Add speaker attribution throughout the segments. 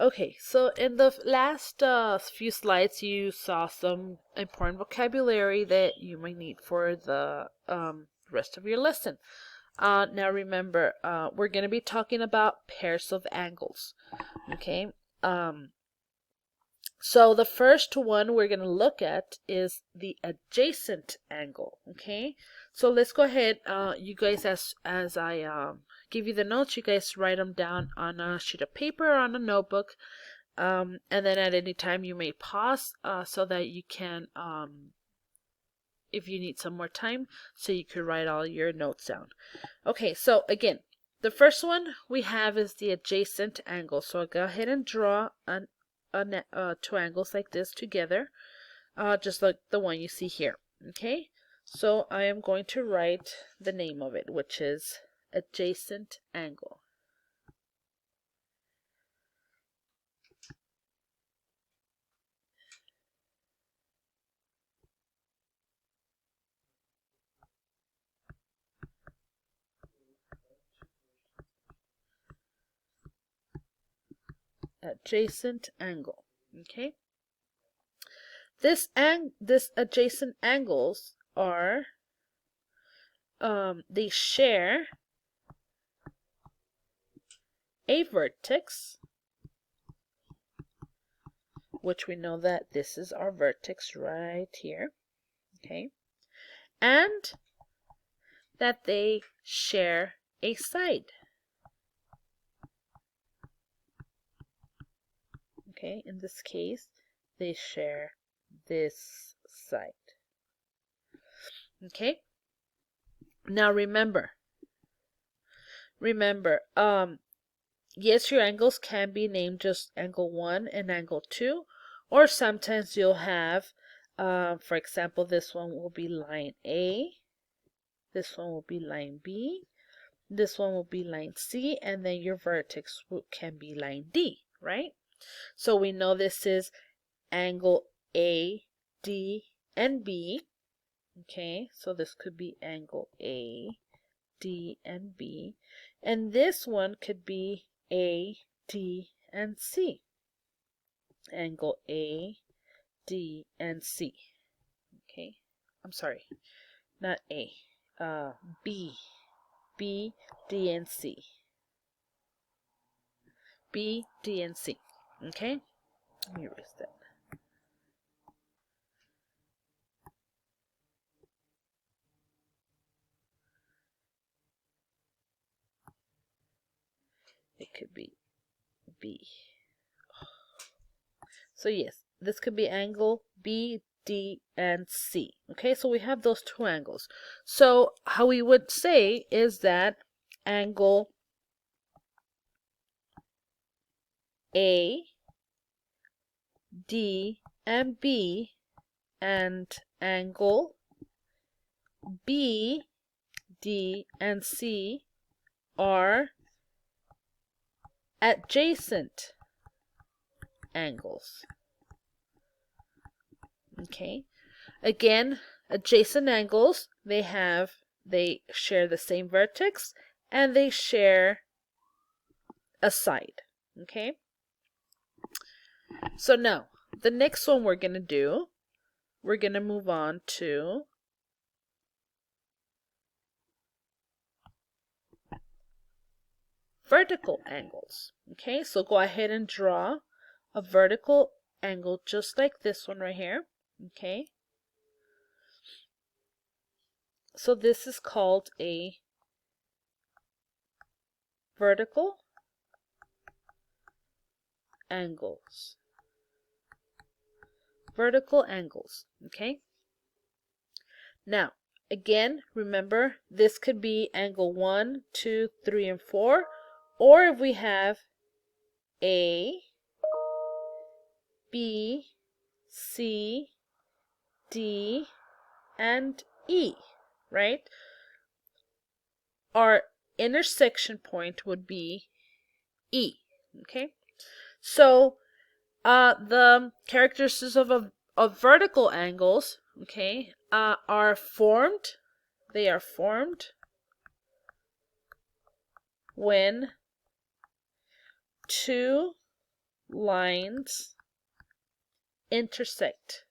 Speaker 1: Okay, so in the last few slides, you saw some important vocabulary that you might need for the rest of your lesson. Now remember, we're going to be talking about pairs of angles. Okay, um, so the first one we're going to look at is the adjacent angle. Okay, so let's go ahead. You guys, as I give you the notes, you guys write them down on a sheet of paper or on a notebook. And then at any time you may pause so that you can, if you need some more time, so you can write all your notes down. Okay, so again, the first one we have is the adjacent angle. So I'll go ahead and draw two angles like this together, just like the one you see here. Okay, so I am going to write the name of it, which is adjacent angle. Adjacent angle. Okay. This adjacent angles are they share a vertex, which we know that this is our vertex right here, okay, and that they share a side. Okay, in this case, they share this side. Okay. Now remember, yes, your angles can be named just angle 1 and angle 2, or sometimes you'll have, for example, this one will be line A, this one will be line B, this one will be line C, and then your vertex can be line D, right? So we know this is angle A, D, and B. Okay, so this could be angle A, D, and B. And this one could be A, D, and C. Angle A, D, and C. Okay, I'm sorry, not A. B, D, and C. B, D, and C. Okay, let me erase that. It could be B. So yes, this could be angle B, D, and C. Okay, so we have those two angles. So how we would say is that angle A, D, and B and angle B, D, and C are adjacent angles. Okay, again, adjacent angles, they share the same vertex and they share a side. Okay, so now the next one we're going to do, we're going to move on to vertical angles. Okay, so go ahead and draw a vertical angle just like this one right here. Okay, so this is called a vertical angles. Vertical angles. Okay, now again, remember this could be angle 1, 2, 3, and 4, or if we have A, B, C, D, and E, right? Our intersection point would be E, okay? So the characteristics of vertical angles, okay, are formed. They are formed when two lines intersect.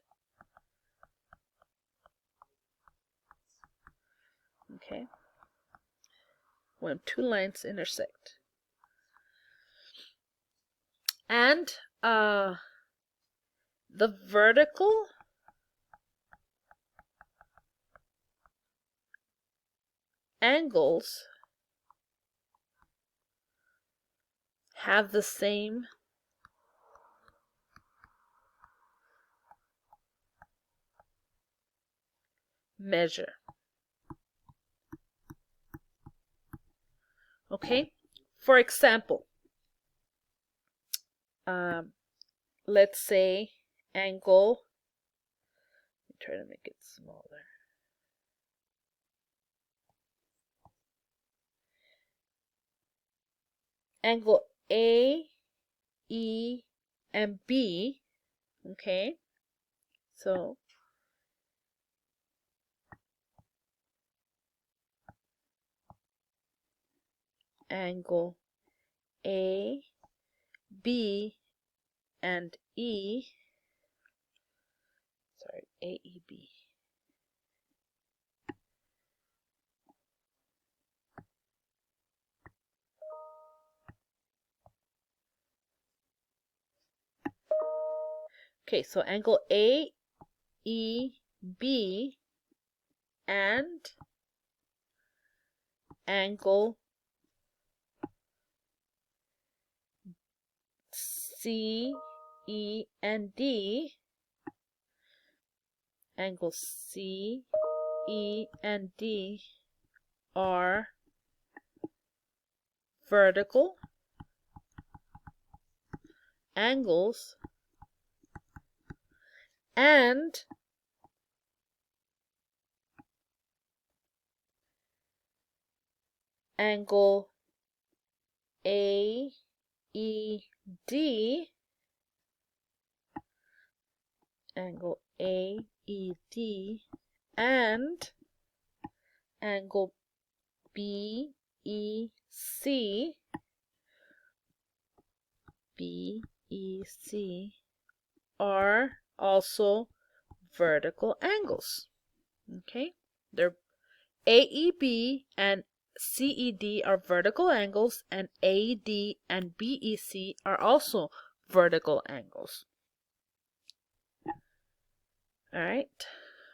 Speaker 1: Okay, when two lines intersect. And the vertical angles have the same measure. Okay, for example, let's say angle, let me try to make it smaller. Angle A, E, and B, okay, so angle A, B, and E, sorry, AEB. Okay, so angle AEB and angle C, E, and D, angle C, E, and D are vertical angles, and angle AED, angle AED, and angle BEC, BEC are also vertical angles. Okay, they're AEB and CED are vertical angles, and AD and BEC are also vertical angles. All right.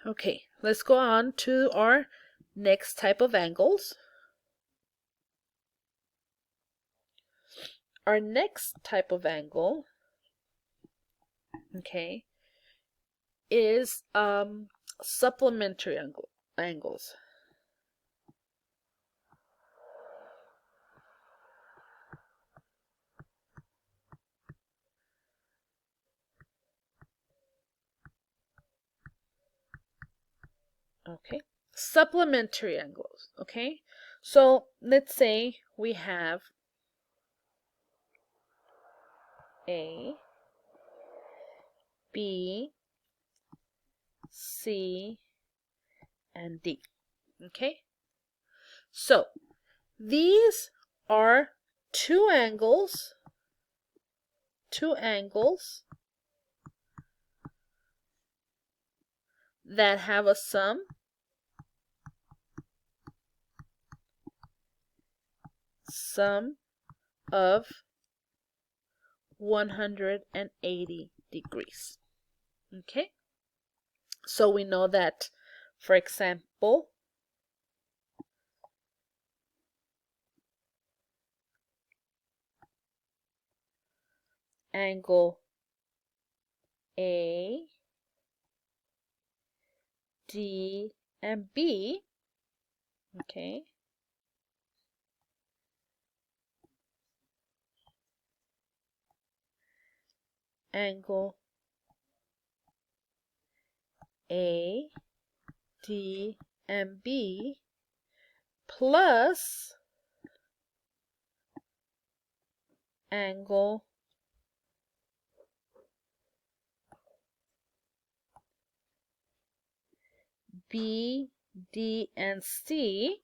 Speaker 1: Okay, let's go on to our next type of angles. Our next type of angle, okay, is supplementary angles. Okay, supplementary angles. Okay, so let's say we have A, B, C, and D. Okay, so these are two angles that have a sum of 180 degrees. Okay, so we know that, for example, angle A, D, and B, okay, angle A, D, and B plus angle B, D, and C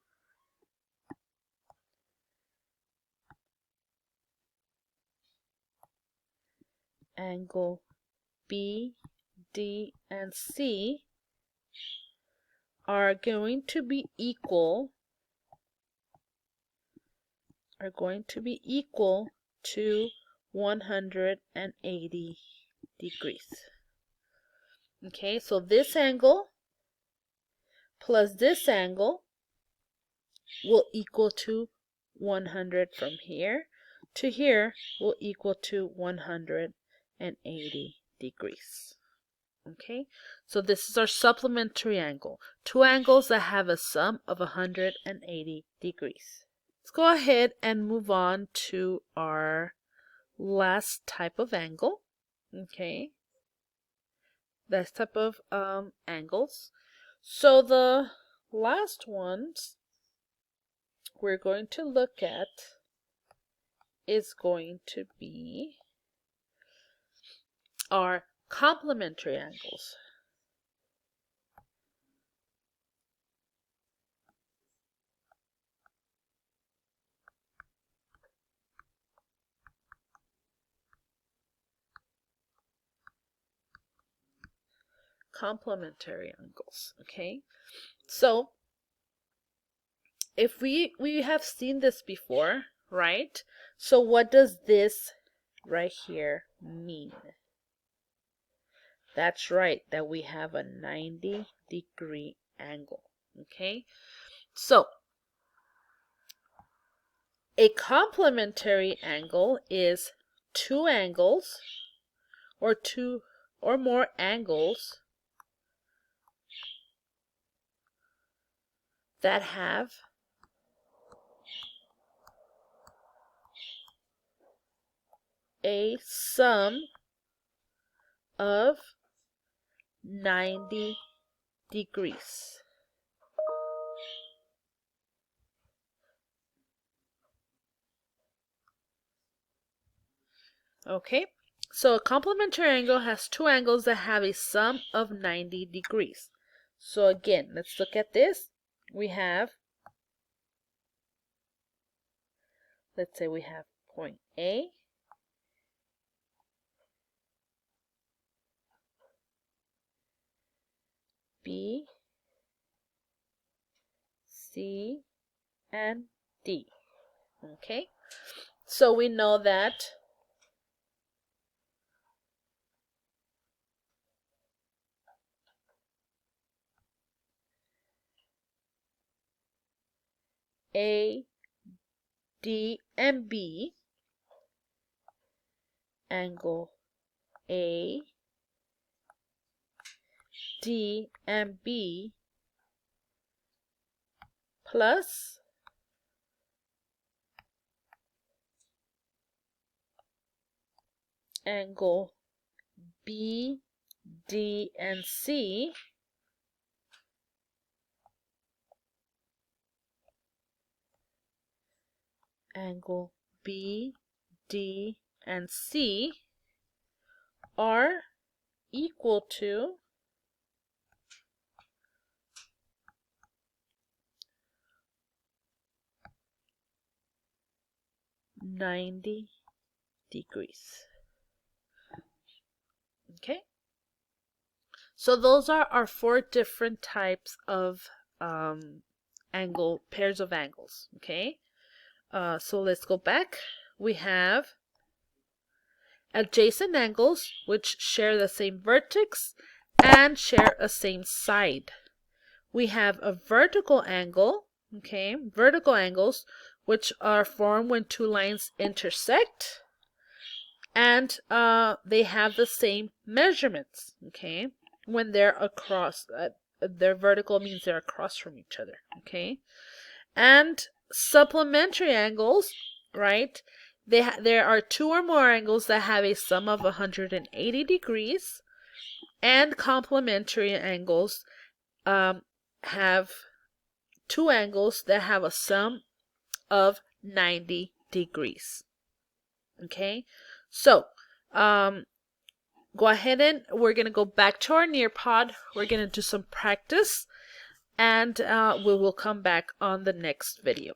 Speaker 1: angle B, D, and C are going to be equal to 180 degrees. Okay, so this angle plus this angle will equal to 100 from here to here will equal to 180 degrees. Okay, so this is our supplementary angle. Two angles that have a sum of 180 degrees. Let's go ahead and move on to our last type of angle. Okay, this type of angles. So the last ones we're going to look at is going to be our complementary angles. Complementary angles. Okay, so if we have seen this before, right? So what does this right here mean? That's right, that we have a 90-degree angle. Okay, so a complementary angle is two angles or two or more angles that have a sum of 90 degrees. Okay, so a complementary angle has two angles that have a sum of 90 degrees. So again, let's look at this. We have, let's say we have point A, B, C, and D. Okay, so we know that A, D, and B, angle A, D, and B plus angle B, D, and C angle B, D, and C are equal to 90 degrees. Okay, so those are our four different types of pairs of angles. Okay, so let's go back. We have adjacent angles which share the same vertex and share a same side. We have a vertical angle, okay, vertical angles which are formed when two lines intersect and they have the same measurements, okay, when they're across. They're vertical means they're across from each other, okay. And supplementary angles, right? There are two or more angles that have a sum of 180 degrees, and complementary angles have two angles that have a sum of 90 degrees. Okay, so go ahead and we're going to go back to our Nearpod. We're going to do some practice, and we will come back on the next video.